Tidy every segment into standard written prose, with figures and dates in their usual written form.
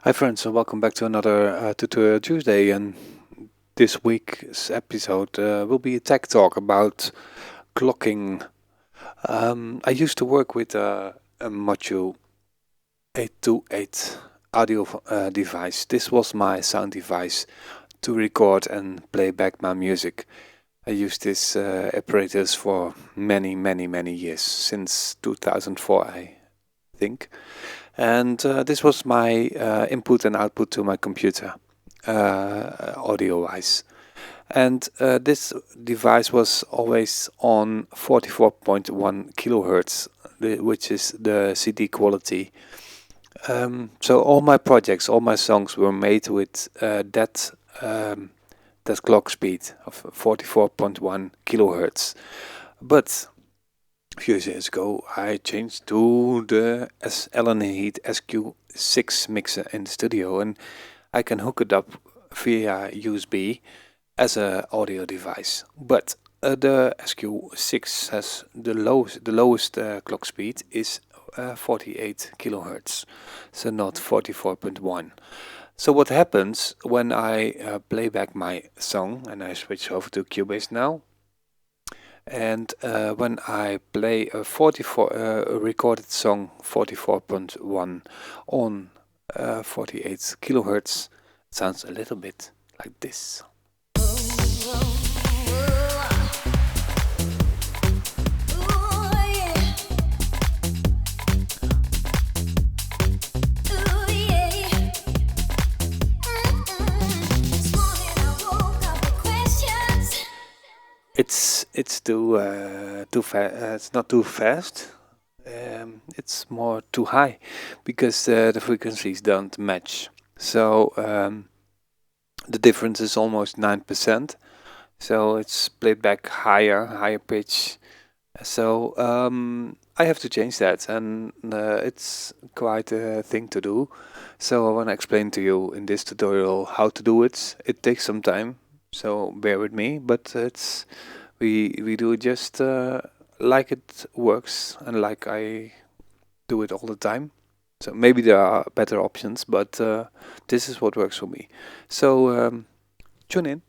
Hi friends, and welcome back to another Tutorial Tuesday. And this week's episode will be a tech talk about clocking. I used to work with a module 828 audio device. This was my sound device to record and play back my music. I used this apparatus for many years, since 2004, I think. And this was my input and output to my computer, audio-wise. And this device was always on 44.1 kilohertz, which is the CD quality. So all my projects, all my songs were made with that clock speed of 44.1 kilohertz. But a few years ago, I changed to the Allen Heat SQ6 mixer in the studio, and I can hook it up via USB as an audio device. But the SQ6 has the lowest clock speed is 48 kilohertz, so not 44.1. So what happens when I play back my song, and I switch over to Cubase now? And when I play a recorded song 44.1 on 48 kilohertz, it sounds a little bit like this. It's too fast. It's not too fast. It's more too high because the frequencies don't match. So the difference is almost 9%. So it's played back higher pitch. So I have to change that, and it's quite a thing to do. So I want to explain to you in this tutorial how to do it. It takes some time, so bear with me. But we do it just like it works and like I do it all the time. So maybe there are better options, but this is what works for me. So tune in.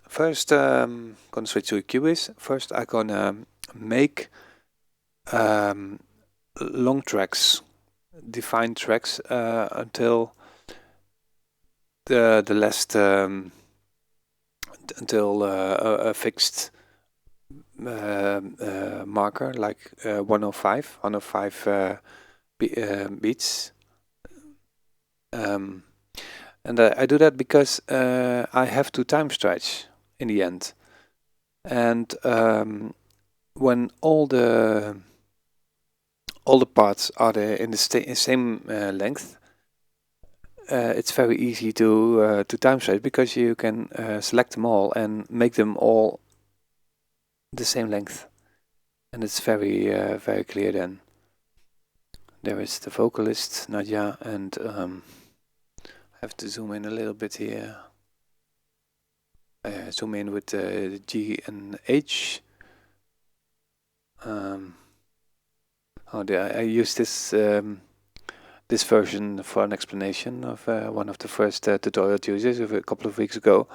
First, gonna switch to Cubase. First, I'm gonna make long tracks, defined tracks until the last until a fixed marker, like 105 beats. And I do that because I have to time stretch in the end. And when all the parts are in the same length, it's very easy to time stretch because you can select them all and make them all the same length, and it's very clear then. There is the vocalist Nadia, and I have to zoom in a little bit here. Zoom in with the G and H. I use this this version for an explanation of one of the first tutorial Tuesdays of a couple of weeks ago.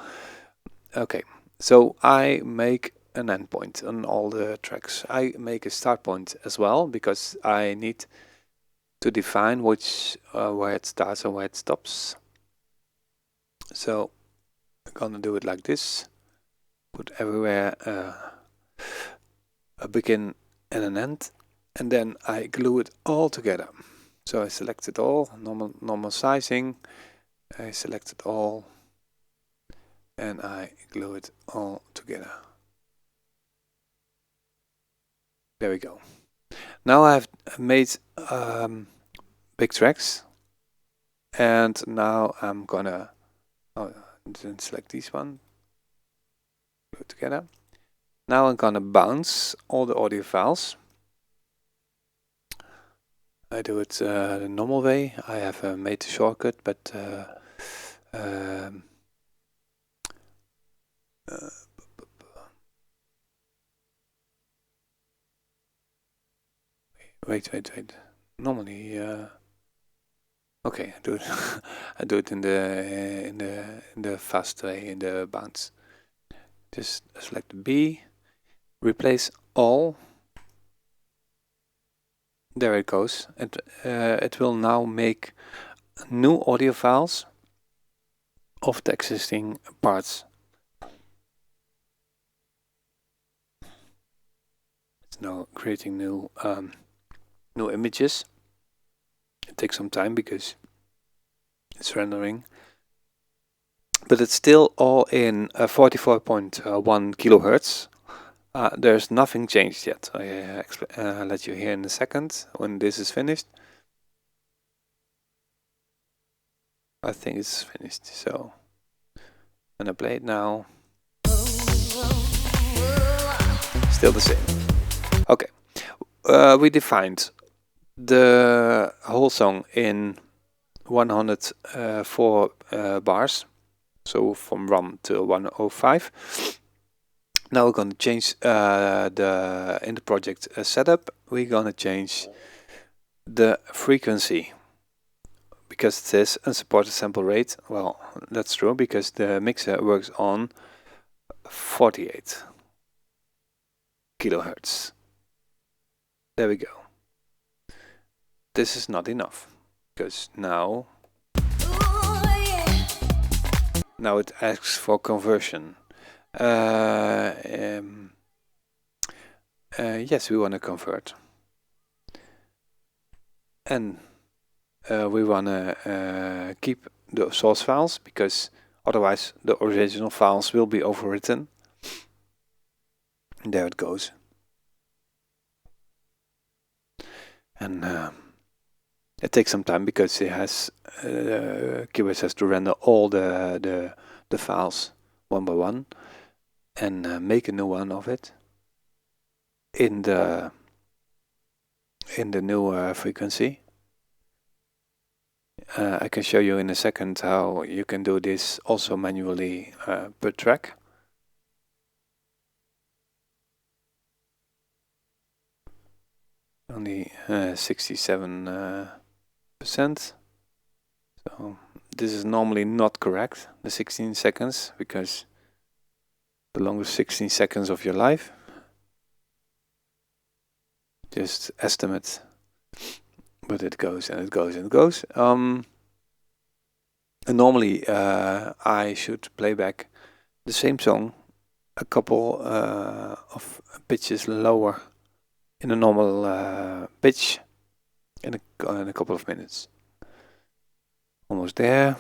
Okay, so I make an endpoint on all the tracks. I make a start point as well because I need to define which where it starts and where it stops. So I'm gonna do it like this. Put everywhere a begin and an end, and then I glue it all together. So I select it all, normal sizing. I select it all, and I glue it all together. There we go. Now I've made big tracks, and now I'm gonna select this one, glue it together. Now I'm gonna bounce all the audio files. I do it the normal way. I have made a shortcut, but wait. Normally, Okay, I do it. I do it in the fast way, in the bounce. Just select B, replace all. There it goes. It will now make new audio files of the existing parts. It's now creating new images. It takes some time because it's rendering, but it's still all in 44.1 kilohertz. There's nothing changed yet. I'll let you hear in a second when this is finished. I think it's finished, so I'm gonna play it now. Still the same. Okay, we defined the whole song in 104 bars, so from 1 to 105. Now we're going to change in the project setup, we're going to change the frequency, because it says unsupported sample rate. Well, that's true, because the mixer works on 48 kilohertz. There we go. This is not enough, because now it asks for conversion. Yes, we want to convert, and we want to keep the source files, because otherwise the original files will be overwritten. There it goes. And it takes some time, because it has Cubase has to render all the files one by one and make a new one of it in the new frequency. I can show you in a second how you can do this also manually per track. Only 67%. So this is normally not correct, the 16 seconds, because the longest 16 seconds of your life. Just estimate, but it goes and it goes and it goes. And normally I should play back the same song a couple of pitches lower in a normal pitch in a couple of minutes. Almost there,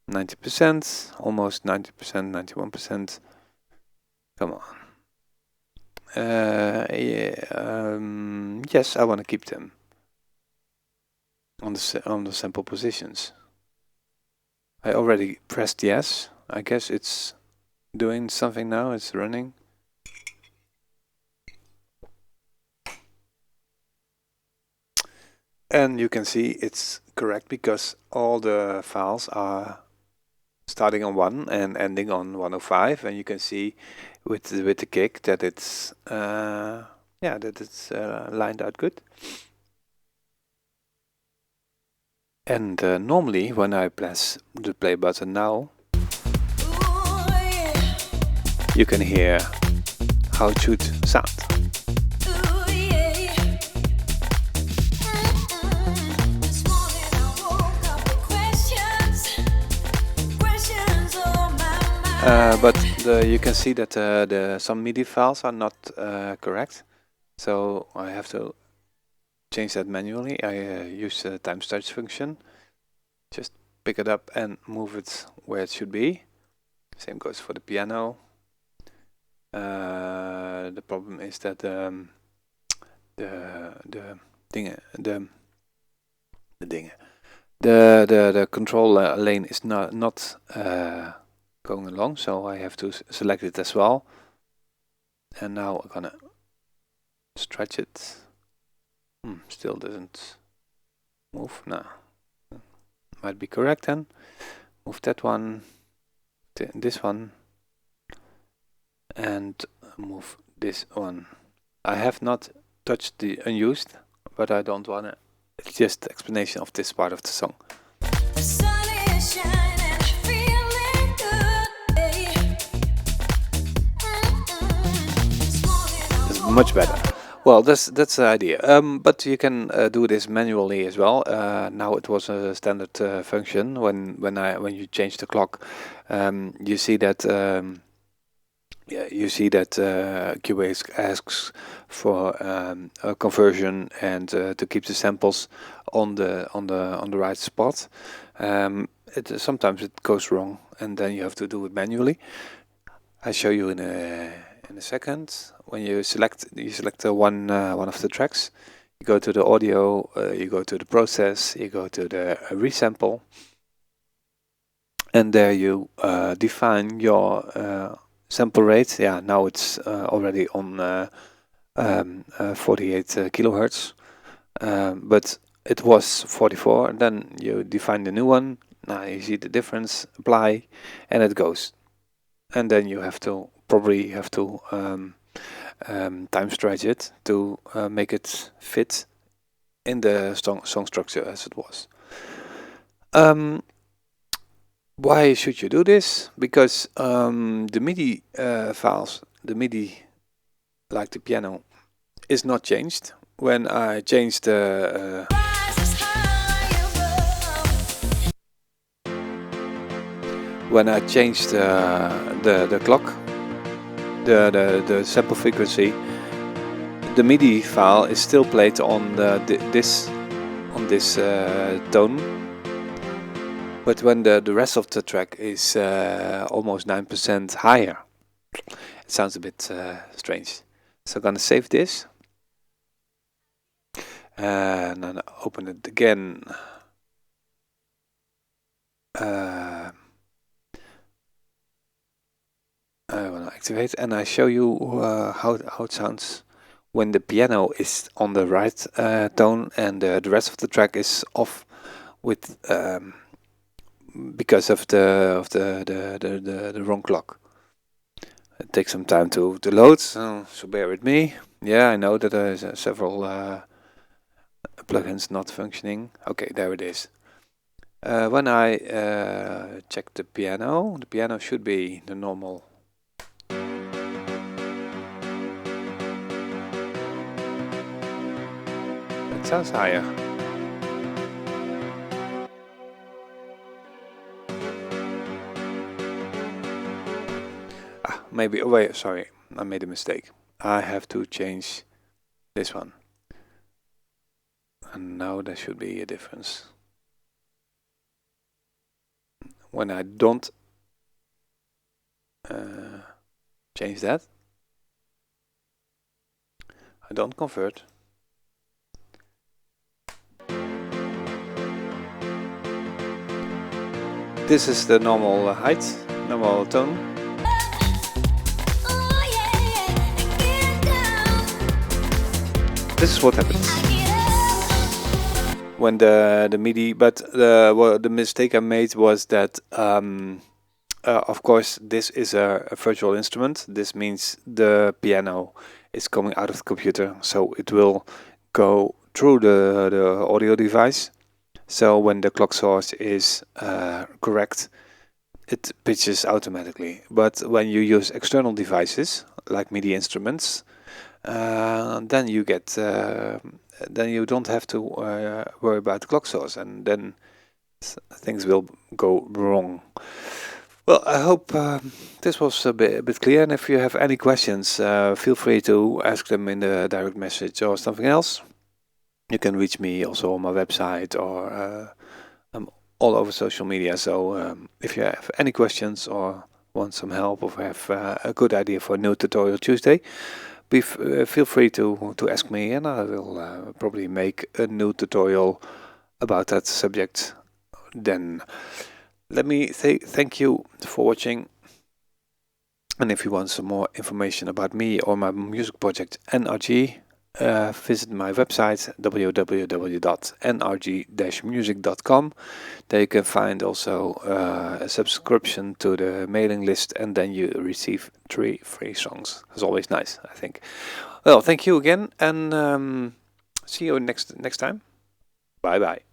90%, almost 90%, 91%. Come on. Yes, I want to keep them on the sample positions. I already pressed yes. I guess it's doing something now. It's running. And you can see it's correct, because all the files are starting on 1 and ending on 105, and you can see with the kick that it's lined out good. And normally when I press the play button now, you can hear how it should sound. But you can see that some MIDI files are not correct, so I have to change that manually. I use the time starts function, just pick it up and move it where it should be. Same goes for the piano. The problem is that the control lane is not going along, so I have to select it as well. And now I'm gonna stretch it. Still doesn't move. No, might be correct then. Move that one, this one, and move this one. I have not touched the unused, but I don't wanna. It's just explanation of this part of the song. Much better. Well, that's the idea. But you can do this manually as well. Now it was a standard function. When you change the clock, you see that Cubase asks for a conversion and to keep the samples on the right spot. Sometimes it goes wrong, and then you have to do it manually. I show you in a second. When you select one of the tracks, you go to the audio, you go to the process, you go to the resample, and there you define your sample rate. Yeah, now it's already on 48 kilohertz, but it was 44. And then you define the new one. Now you see the difference, apply, and it goes. And then you probably have to time stretch it to make it fit in the song structure as it was. Why should you do this? Because the MIDI files, the MIDI, like the piano, is not changed. When I change the clock, the sample frequency, the MIDI file is still played on this tone. But when the rest of the track is almost 9% higher, it sounds a bit strange. So I'm gonna save this and then open it again. I want to activate, and I show you how it sounds when the piano is on the right tone and the rest of the track is off with because of the wrong clock. It takes some time to load, so bear with me. Yeah, I know that there's several plugins not functioning. Okay, there it is. When I check the piano should be the normal. It sounds higher. Maybe, oh wait, sorry, I made a mistake. I have to change this one. And now there should be a difference. When I don't change that, I don't convert. This is the normal height, normal tone. This is what happens when the MIDI, but the mistake I made was that of course this is a virtual instrument. This means the piano is coming out of the computer, so it will go through the audio device. So when the clock source is correct, it pitches automatically. But when you use external devices like MIDI instruments, then you get then you don't have to worry about the clock source, and then things will go wrong. Well, I hope this was a bit clear, and if you have any questions, feel free to ask them in the direct message or something else. You can reach me also on my website, or I'm all over social media. So if you have any questions or want some help, or have a good idea for a new tutorial Tuesday, feel free to ask me, and I will probably make a new tutorial about that subject then. Let me say thank you for watching, and if you want some more information about me or my music project NRG, visit my website www.nrg-music.com. There you can find also a subscription to the mailing list, and then you receive 3 free songs. That's always nice, I think. Well, thank you again, and see you next time. Bye bye.